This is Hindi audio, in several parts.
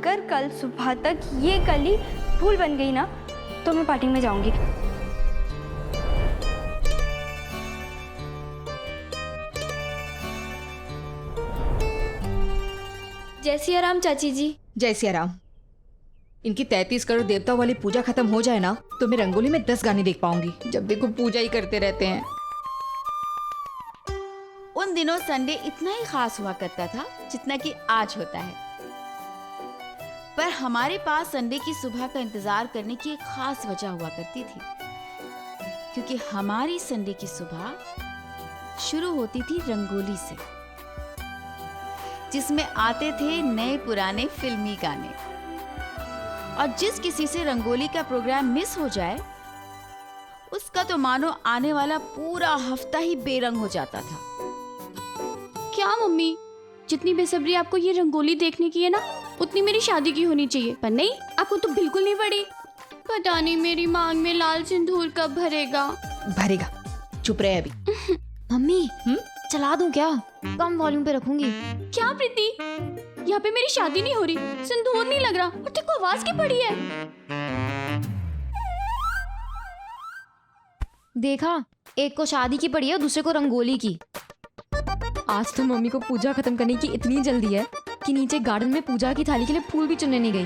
अगर कल सुबह तक ये कली फूल बन गई ना तो मैं पार्टी में जाऊंगी। जय सिया राम चाची जी। जय सिया राम। इनकी 33 करोड़ देवताओं वाली पूजा खत्म हो जाए ना तो मैं रंगोली में 10 गाने देख पाऊंगी। जब देखो पूजा ही करते रहते हैं। उन दिनों संडे इतना ही खास हुआ करता था जितना कि आज होता है, पर हमारे पास संडे की सुबह का इंतजार करने की एक खास वजह हुआ करती थी, क्योंकि हमारी संडे की सुबह शुरू होती थी रंगोली से, जिसमें आते थे नए पुराने फिल्मी गाने। और जिस किसी से रंगोली का प्रोग्राम मिस हो जाए उसका तो मानो आने वाला पूरा हफ्ता ही बेरंग हो जाता था। क्या मम्मी, जितनी बेसब्री आपको ये रंगोली देखने की है ना उतनी मेरी शादी की होनी चाहिए, पर नहीं, आपको तो बिल्कुल नहीं पड़ी। पता नहीं मेरी मांग में लाल सिंदूर कब भरेगा। भरेगा, चुप रहे अभी। मम्मी चला दूं क्या? कम वॉल्यूम पे रखूंगी। क्या प्रीति, यहाँ पे मेरी शादी नहीं हो रही, सिंदूर नहीं लग रहा और तेरे को आवाज की पड़ी है। देखा, एक को शादी की पड़ी है और दूसरे को रंगोली की। आज तो मम्मी को पूजा खत्म करने की इतनी जल्दी है कि नीचे गार्डन में पूजा की थाली के लिए फूल भी चुनने नहीं गई।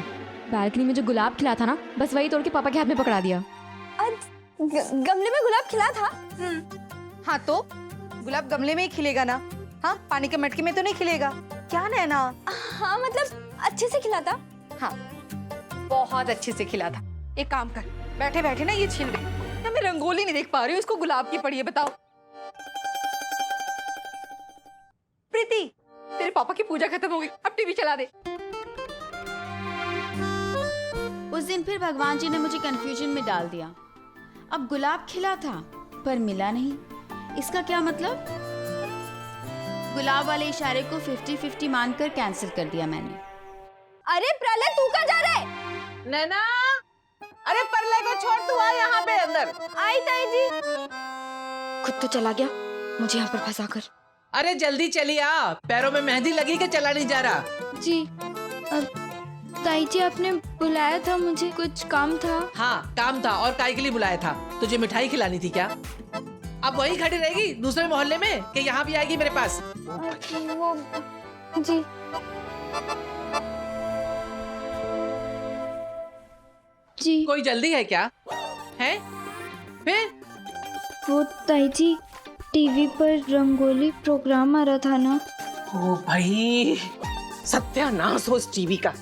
बालकनी में जो गुलाब खिला था ना, बस वही तोड़ के पापा के हाथ में पकड़ा दिया। गमले में गुलाब खिला था। हाँ तो गुलाब गमले में ही खिलेगा ना। हाँ, पानी के मटके में तो नहीं खिलेगा। क्या नैना? हाँ मतलब अच्छे से खिला था। हाँ, बहुत अच्छे से खिला था। एक काम कर, बैठे बैठे ना ये छिल गई ना, मैं रंगोली नहीं देख पा रही हूँ, इसको गुलाब की पड़ी है। बताओ प्रीति, तेरे पापा की पूजा खत्म हो गई, अब टीवी चला दे। उस दिन फिर भगवान जी ने मुझे कंफ्यूजन में डाल दिया। अब गुलाब खिला था पर मिला नहीं, इसका क्या मतलब? गुलाब वाले इशारे को 50-50 मानकर कैंसिल कर दिया मैंने। अरे प्रलय, तू कहाँ जा रहा है? नैना, अरे परले को छोड़, तू आ यहाँ पे अंदर। आई ताई जी। खुद तो चला गया, मुझे यहाँ पर फंसा कर। अरे जल्दी चली आ, पैरों में मेहंदी लगी के चला नहीं जा रहा। जी ताई जी, आपने बुलाया था, मुझे कुछ काम था। हाँ काम था, और काय के लिए बुलाया था? तुझे मिठाई खिलानी थी क्या? अब वहीं खड़ी रहेगी दूसरे मोहल्ले में कि यहाँ भी आएगी मेरे पास? वो जी जी। कोई जल्दी है क्या? है फिर? वो ताई जी, टीवी पर रंगोली प्रोग्राम आ रहा था ना। ओ भाई, सत्यानाश हो इस टीवी का।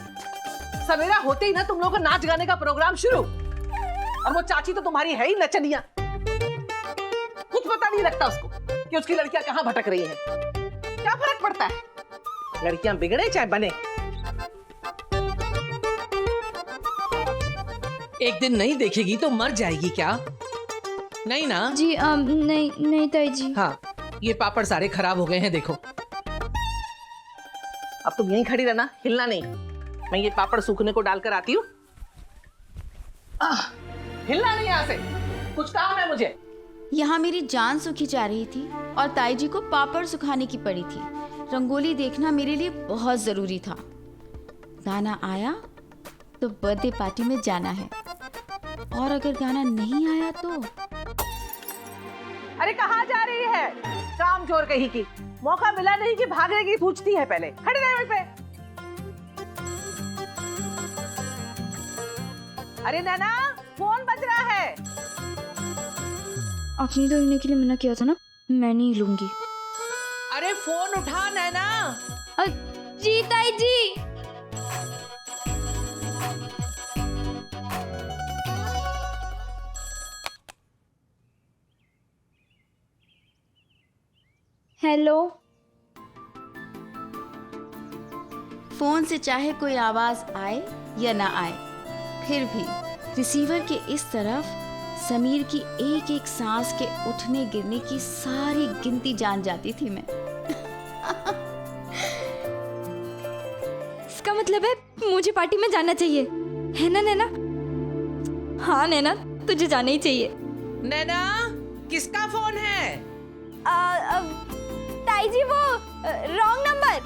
सवेरा होते ही ना तुम लोगों का नाच गाने का प्रोग्राम शुरू, और वो चाची तो तुम्हारी है ही नचनिया। कुछ पता नहीं लगता उसको कि उसकी लड़कियां कहाँ भटक रही हैं। क्या फर्क पड़ता है, लड़कियां बिगड़े चाहे बने। एक दिन नहीं देखेगी तो मर जाएगी क्या? नहीं ना? जी नहीं नहीं ताई जी। हाँ, ये पापड़ सारे खराब हो गए हैं, देखो। अब तुम यहीं खड़ी रहना, हिलना नहीं। मैं ये पापड़ सूखने को डालकर आती हूँ। हिलना नहीं यहाँ से, कुछ काम है मुझे। यहाँ मेरी जान सूखी जा रही थी और ताई जी को पापड़ सुखाने की पड़ी थी। रंगोली देखना मेरे लिए बहुत जरूरी था। गाना आया तो बर्थडे पार्टी में जाना है, और अगर गाना नहीं आया तो। अरे कहाँ जा रही है? काम चोर कहीं की, मौका मिला नहीं कि भागने की पूछती है। पहले खड़े रहे वहीं पे। अरे नैना, फोन बज रहा है। आपने तो लेने के लिए मना किया था ना, मैं नहीं लूंगी। अरे फोन उठा नैना। जी ताई जी। हेलो। फोन से चाहे कोई आवाज आए या ना आए, फिर भी रिसीवर के इस तरफ समीर की एक एक सांस के उठने गिरने की सारी गिनती जान जाती थी मैं। इसका मतलब है मुझे पार्टी में जाना चाहिए, है ना नैना? हाँ नैना, तुझे जाना ही चाहिए। नैना, किसका फोन है? ताई जी, वो wrong number.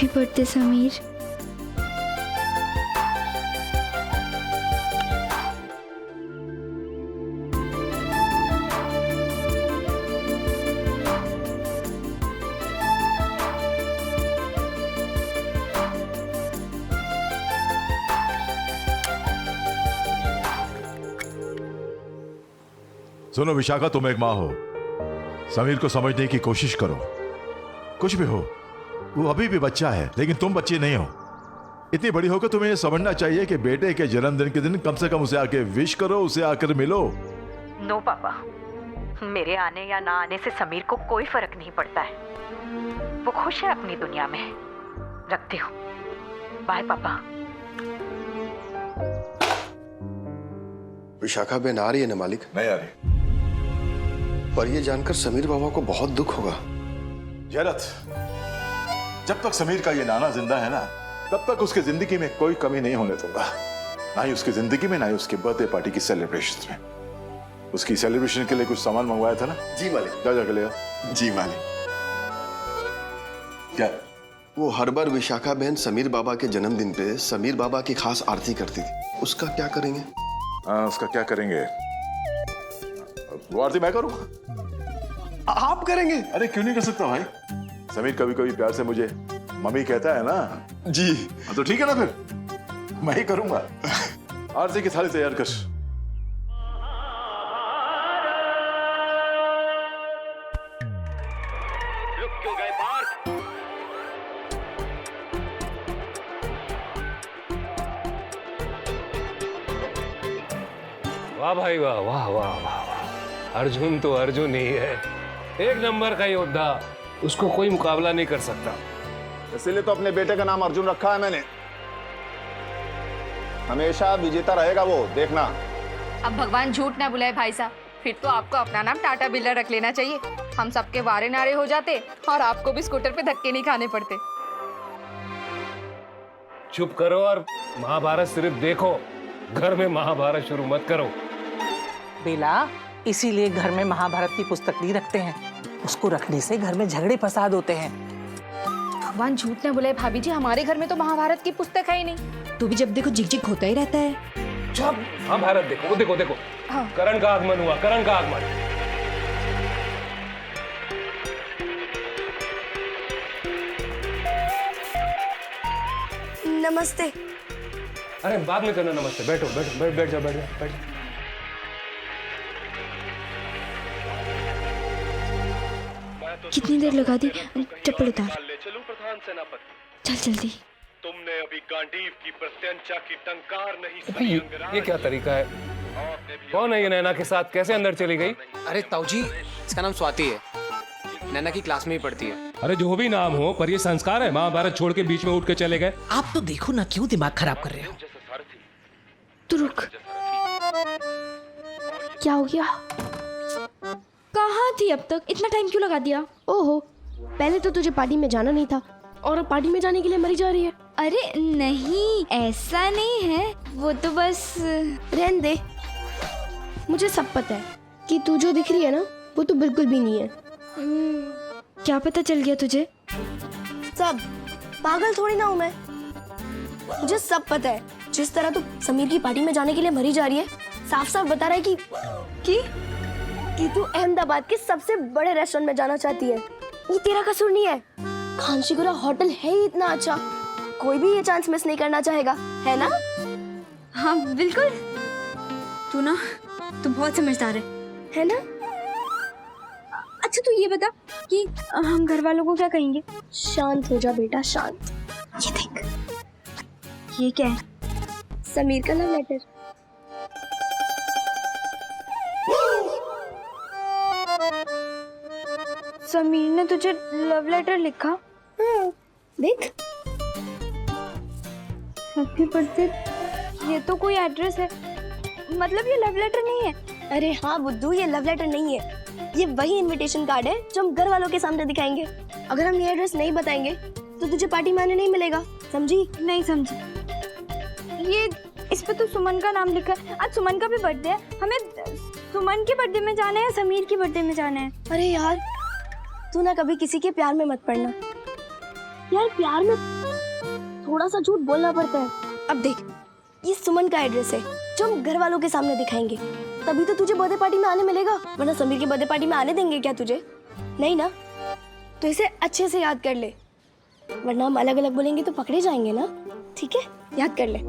Happy birthday Sameer. सुनो विशाखा, तुम एक माँ हो, समीर को समझने की कोशिश करो। कुछ भी हो, वो अभी भी बच्चा है, लेकिन तुम बच्ची नहीं हो। इतनी बड़ी होकर तुम्हें ये समझना चाहिए कि बेटे के जन्मदिन के दिन कम से कम उसे आके विश करो, उसे आकर मिलो। नो पापा, मेरे आने या ना आने से समीर को कोई फर्क नहीं पड़ता है। वो खुश है अपनी दुनिया में। रखती हूँ, बाय पापा। विशाखा बहन आ रही है ना मालिक? नहीं आ रही। पर ये जानकर समीर बाबा को बहुत दुख होगा। जयरथ, जब तक समीर का ये नाना जिंदा है ना, तब तक उसकी जिंदगी में कोई कमी नहीं होने दूंगा। ना ही उसकी जिंदगी में, ना ही उसके बर्थडे पार्टी की सेलिब्रेशन में। उसकी सेलिब्रेशन के लिए कुछ सामान मंगवाया था ना? जी मालिक। जाके ले आओ। जी मालिक। क्या? वो हर बार विशाखा बहन समीर बाबा के जन्मदिन पे समीर बाबा की खास आरती करती थी, उसका क्या करेंगे? उसका क्या करेंगे? वो आरती मैं करूँ? आप करेंगे? अरे क्यों नहीं कर सकता भाई? समीर कभी कभी प्यार से मुझे मम्मी कहता है ना। जी। तो ठीक है ना, फिर मैं ही करूंगा। आरती की थाली तैयार कर। वाह भाई वाह, वाह वाह वाह वाह। अर्जुन तो अर्जुन ही है, एक नंबर का योद्धा। उसको कोई मुकाबला नहीं कर सकता। इसीलिए तो अपने बेटे का नाम अर्जुन रखा है मैंने। हमेशा विजेता रहेगा वो, देखना। अब भगवान झूठ ना बुलाए भाई साहब, फिर तो आपको अपना नाम टाटा बिल्डर रख लेना चाहिए। हम सबके वारे नारे हो जाते और आपको भी स्कूटर पे धक्के नहीं खाने पड़ते। चुप करो और महाभारत सिर्फ देखो, घर में महाभारत शुरू मत करो। बेला, इसीलिए घर में महाभारत की पुस्तक नहीं रखते हैं। उसको रखने से घर में झगड़े फसाद होते हैं। भगवान झूठ ना बुलाए भाभी जी, हमारे घर में तो महाभारत की पुस्तक है ही नहीं। तू भी जब देखो झिक झिक होता ही रहता है। चुप। महाभारत देखो, वो देखो देखो। हाँ। करण का आगमन हुआ, करण का आगमन। नमस्ते। अरे बाद में करना नमस्ते। बैठो बैठो, बैठ जाओ, बैठ जाओ, बैठ। कितनी देर लगा दी? चप्पल उतार। चल जल्दी। तुमने अभी गांडीव की प्रत्यंचा की टंकार नहीं सुनी। ये क्या तरीका है? कौन है ये नैना के साथ? कैसे अंदर चली गई? अरे ताऊ जी, इसका नाम स्वाति है, नैना की क्लास में ही पढ़ती है। अरे जो भी नाम हो, पर ये संस्कार है? महाभारत छोड़ के बीच में उठ के चले गए। आप तो देखो ना, क्यों दिमाग खराब कर रहे हो? तू रुक। क्या हो गया? कहाँ थी अब तक? इतना टाइम क्यों लगा दिया? ओहो, पहले तो तुझे पार्टी में जाना नहीं था और अब पार्टी में जाने के लिए मरी जा रही है। अरे नहीं, ऐसा नहीं है, वो तो बस। रहने दे, मुझे सब पता है कि तू जो दिख रही है ना, वो तो बिल्कुल भी नहीं है। क्या पता चल गया तुझे? सब। पागल थोड़ी ना हूँ मैं, मुझे सब पता है। जिस तरह तू समीर की पार्टी में जाने के लिए मरी जा रही है, साफ साफ बता रहा है कि तू अहमदाबाद के सबसे बड़े रेस्टोरेंट में जाना चाहती है। ये तेरा कसूर नहीं है। खानशीगुरा होटल है ही इतना अच्छा, कोई भी ये चांस मिस नहीं करना चाहेगा, है ना? हाँ बिल्कुल। तू बहुत समझदार है ना? अच्छा तू ये बता कि हम घर वालों को क्या कहेंगे? शांत हो जा बेटा, शांत। ये देख, ये क्या है? समीर का लव लेटर। समीर ने तुझे लव लेटर लिखा? हाँ, देख। Happy birthday. ये तो कोई एड्रेस है, मतलब ये लव लेटर नहीं है। अरे हाँ बुद्धू, ये लव लेटर नहीं है, ये वही इनविटेशन कार्ड है जो हम घर वालों के सामने दिखाएंगे। अगर हम ये एड्रेस नहीं बताएंगे तो तुझे पार्टी में आने नहीं मिलेगा, समझी? नहीं समझी। ये इस पे तो सुमन का नाम लिखा है। आज सुमन का भी बर्थडे है, हमें सुमन के बर्थडे में जाना है, समीर के बर्थडे में जाना है। अरे यार, तू ना कभी किसी के प्यार में मत पड़ना। यार प्यार में थोड़ा सा झूठ बोलना पड़ता है। अब देख, ये सुमन का एड्रेस है जो हम घर वालों के सामने दिखाएंगे, तभी तो तुझे बर्थडे पार्टी में आने मिलेगा, वरना समीर की बर्थडे पार्टी में आने देंगे क्या तुझे? नहीं ना। तो इसे अच्छे से याद कर ले, वरना हम अलग अलग बोलेंगे तो पकड़े जाएंगे ना। ठीक है, याद कर ले।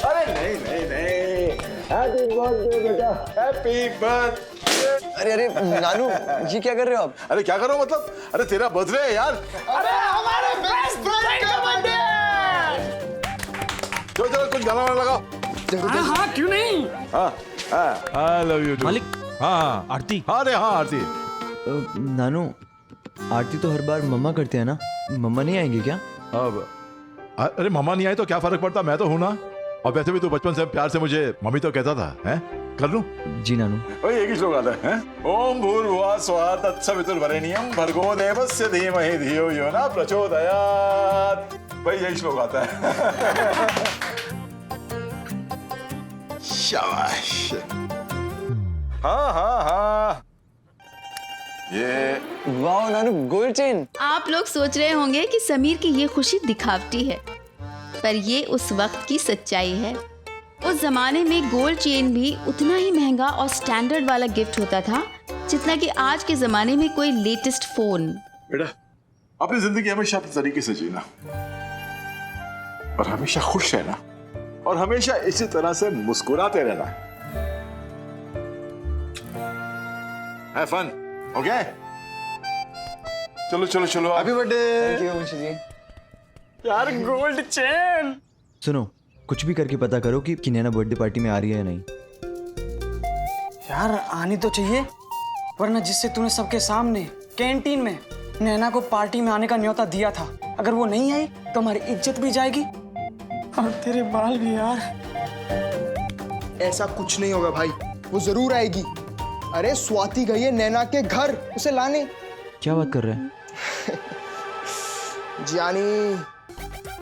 अरे नहीं नहीं नहीं, हैप्पी बर्थडे बेटा, हैप्पी बर्थडे। अरे अरे नानू जी, क्या कर रहे हो आप? अरे क्या करो मतलब? अरे तेरा बर्थडे है यार। अरे हमारे बेस्ट फ्रेंड का बर्थडे। चलो चलो कुछ गाना वाना लगाओ। हाँ क्यों नहीं। हाँ आई लव यू मालिक। हाँ आरती। हाँ अरे हाँ आरती। नानू, आरती तो हर बार मम्मा करते हैं ना, मम्मा नहीं आएंगी क्या? अब अरे मम्मा नहीं आई तो क्या फर्क पड़ता, मैं तो हूं ना। और वैसे भी तू बचपन से प्यार से मुझे मम्मी तो कहता था, हैं? कर लूं? जी नानू। भाई एक ही श्लोक आता है, ओम भूर्भुवः स्वः तत्सवितुर्वरेण्यं भर्गो देवस्य धीमहि धियो यो न प्रचोदयात्। भाई यही श्लोक आता है। शाबाश। हाँ हाँ हाँ, ये वाह नानू, गोल्ड चेन। आप लोग सोच रहे होंगे कि समीर की ये खुशी दिखावटी है, पर ये उस वक्त की सच्चाई है। उस जमाने में गोल्ड चेन भी उतना ही महंगा और स्टैंडर्ड वाला गिफ्ट होता था जितना कि आज के जमाने में कोई लेटेस्ट फोन। बेटा, अपनी जिंदगी हमेशा अपने तरीके से जीना और हमेशा खुश रहना और हमेशा इसी तरह से मुस्कुराते रहना। Have fun, okay? चलो चलो चलो। Happy birthday. Thank you Munshi ji. यार गोल्ड चेन। सुनो, कुछ भी करके पता करो कि नैना बर्थडे पार्टी में आ रही है या नहीं। यार आनी तो चाहिए, वरना जिससे तूने सबके सामने कैंटीन में नैना को पार्टी में आने का न्योता दिया था, अगर वो नहीं आई तो हमारी इज्जत भी जाएगी और तेरे बाल भी। यार ऐसा कुछ नहीं होगा भाई, वो जरूर आएगी। अरे स्वाति गई है नैना के घर उसे लाने। क्या बात कर रहे हैं? जानी,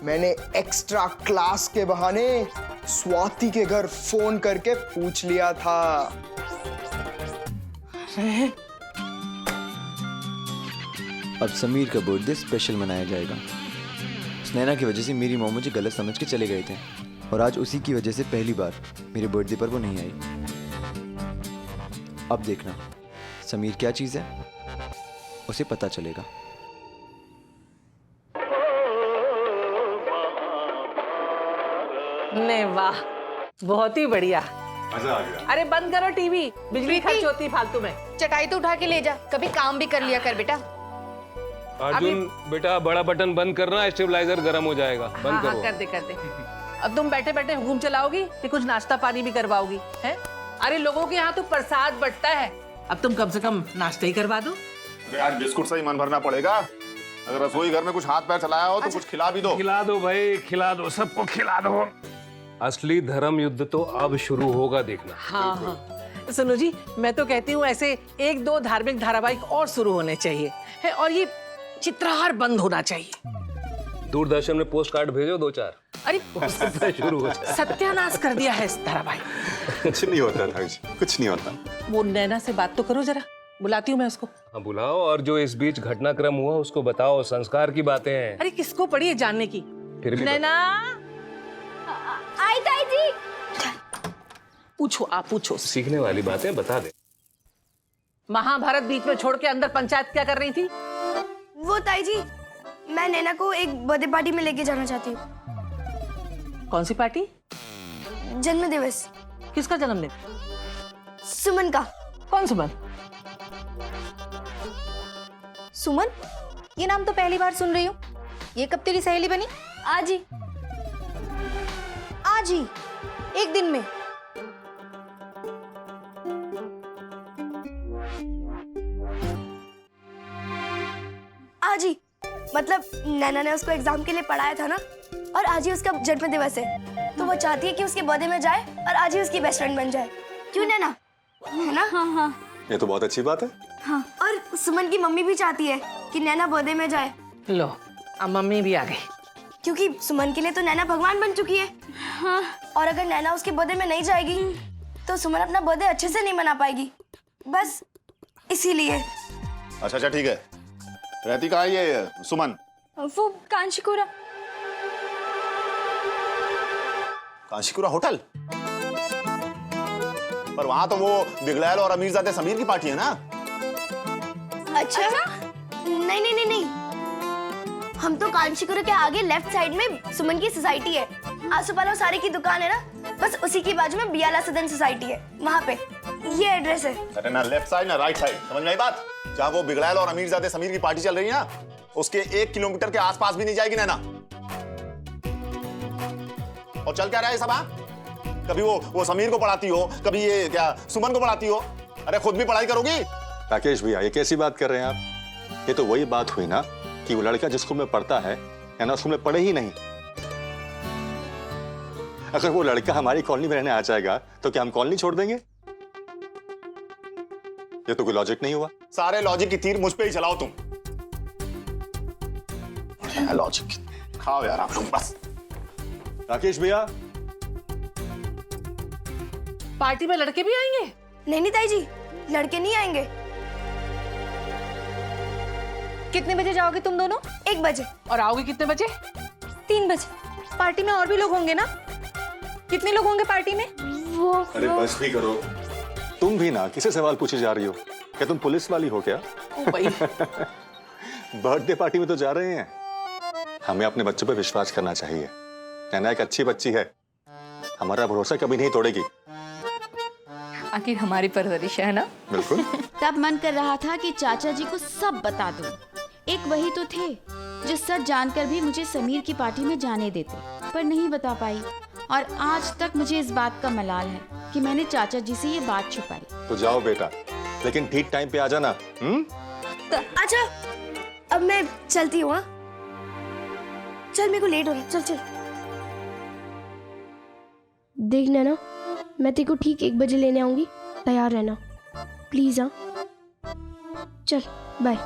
मैंने एक्स्ट्रा क्लास के बहाने स्वाति के घर फोन करके पूछ लिया था। अब समीर का बर्थडे स्पेशल मनाया जाएगा। उस नैना की वजह से मेरी मॉम मुझे गलत समझ के चले गए थे और आज उसी की वजह से पहली बार मेरे बर्थडे पर वो नहीं आई। अब देखना समीर क्या चीज है, उसे पता चलेगा। ने वाह, बहुत ही बढ़िया। मजा आ गया। अरे बंद करो टीवी, बिजली खर्च होती फालतू में। चटाई तो उठा के ले जा, कभी काम भी कर लिया कर बेटा। अर्जुन बेटा, बड़ा बटन बंद करना, स्टेबलाइजर गर्म हो जाएगा। बंद करो। कर दे कर दे। अब तुम बैठे बैठे हुकुम चलाओगी कि कुछ नाश्ता पानी भी करवाओगी, हैं? अरे लोगों के यहाँ तो प्रसाद बंटता है, अब तुम कम से कम नाश्ता ही करवा दो। आज बिस्कुट से ही मन भरना पड़ेगा। अगर रसोई घर में कुछ हाथ पैर चलाया हो तो कुछ खिला भी दो। खिला दो भाई, खिला दो, सबको खिला दो। असली धर्म युद्ध तो अब शुरू होगा, देखना। हाँ हाँ सुनो जी, मैं तो कहती हूँ ऐसे 1-2 धार्मिक धारावाहिक और शुरू होने चाहिए है, और ये चित्रहार बंद होना चाहिए। दूरदर्शन में पोस्ट कार्ड भेजो 2-4। अरे शुरू हो जाए। सत्यानाश कर दिया है इस धारावाहिक। कुछ नहीं होता था, कुछ नहीं होता। वो नैना से बात तो करो जरा, बुलाती हूँ मैं उसको। हाँ बुलाओ, और जो इस बीच घटनाक्रम हुआ उसको बताओ, संस्कार की बातें हैं। अरे किसको पड़ी है जानने की? फिर भी नैना आई ताई जी। पूछो, आप पूछो। सीखने वाली बातें बता दे। महाभारत बीच में छोड़ के अंदर पंचायत क्या कर रही थी? वो ताई जी, मैं नैना को एक बर्थडे पार्टी में लेके जाना चाहती हूँ। कौन सी पार्टी? जन्म दिवस। किसका जन्मदिन? सुमन का। कौन सुमन? सुमन, ये नाम तो पहली बार सुन रही हूँ। ये कब तेरी सहेली बनी? आज ही, आज ही, एक दिन में। आज ही, मतलब नैना ने उसको एग्जाम के लिए पढ़ाया था ना, और आज ही उसका जन्म दिवस है, तो वो चाहती है कि उसके बर्थडे में जाए और आज ही उसकी बेस्ट फ्रेंड बन जाए। क्यों नैना? है ना? हाँ हाँ, ये तो बहुत अच्छी बात है। हाँ, और सुमन की मम्मी भी चाहती है कि नैना बर्थडे में जाए। लो अब मम्मी भी आ गई। क्योंकि सुमन के लिए तो नैना भगवान बन चुकी है। हाँ, और अगर नैना उसके बर्थडे में नहीं जाएगी तो सुमन अपना बर्थडे अच्छे से नहीं मना पाएगी, बस इसीलिए। अच्छा ठीक है। रहती कहाँ है ये सुमन? वो कांचीपुरा। कांशीपुरा होटल? पर वहां तो वो बिगलैल और अमीरजादे समीर की पार्टी है ना? अच्छा? नहीं नहीं नहीं नहीं, हम तो कांचीपुरा के आगे लेफ्ट साइड में सुमन की सोसाइटी है। आसोपालव साड़ी की दुकान है ना, बस उसी के बाजू में बियाला सदन सोसाइटी है, वहाँ पे ये एड्रेस है। अरे ना लेफ्ट साइड ना राइट साइड, समझ में आई बात? जहाँ वो बिगलैल और अमीरजादे समीर की पार्टी चल रही है ना, उसके 1 किलोमीटर के आसपास भी नहीं जाएगी नैना। और चल क्या रहा है सब? कभी वो समीर को पढ़ाती हो, कभी ये क्या सुमन को पढ़ाती हो। अरे खुद भी पढ़ाई करोगी? राकेश भैया ये कैसी बात कर रहे हैं आप? ये तो वही बात हुई ना कि वो लड़का जिस स्कूल में पढ़ता है ना, स्कूल में पढ़े ही नहीं। अगर वो लड़का हमारी कॉलोनी में रहने आ जाएगा तो क्या हम कॉलोनी छोड़ देंगे? ये तो कोई लॉजिक नहीं हुआ। सारे लॉजिक की तीर मुझ पे ही चलाओ तुम। लॉजिक खाओ यार आप तुम बस। राकेश भैया, पार्टी में लड़के भी आएंगे? नहीं ताई जी, लड़के नहीं आएंगे। कितने बजे जाओगे तुम दोनों? 1 बजे। और आओगे कितने बजे? 3 बजे। पार्टी में और भी लोग होंगे ना? कितने लोग होंगे पार्टी में? वो अरे बस भी करो, तुम भी ना किसे सवाल पूछे जा रही हो? क्या तुम पुलिस वाली हो क्या? बर्थडे पार्टी में तो जा रहे हैं। हमें अपने बच्चों पर विश्वास करना चाहिए। नैना एक अच्छी बच्ची है, हमारा भरोसा कभी नहीं तोड़ेगी। आखिर हमारी परवरिश है ना। बिल्कुल। तब मन कर रहा था कि चाचा जी को सब बता दूं। एक वही तो थे जो सच जानकर भी मुझे समीर की पार्टी में जाने देते, पर नहीं बता पाई। और आज तक मुझे इस बात का मलाल है कि मैंने चाचा जी से ये बात छुपाई। तो जाओ बेटा, लेकिन ठीक टाइम पे आ जाना। अच्छा, अब मैं चलती हूँ। चल, मेरे को लेट हो रहा है। चल चल। देख नैना, मैं तेरे को ठीक 1 बजे लेने आऊंगी, तैयार रहना प्लीज। हाँ चल, बाय।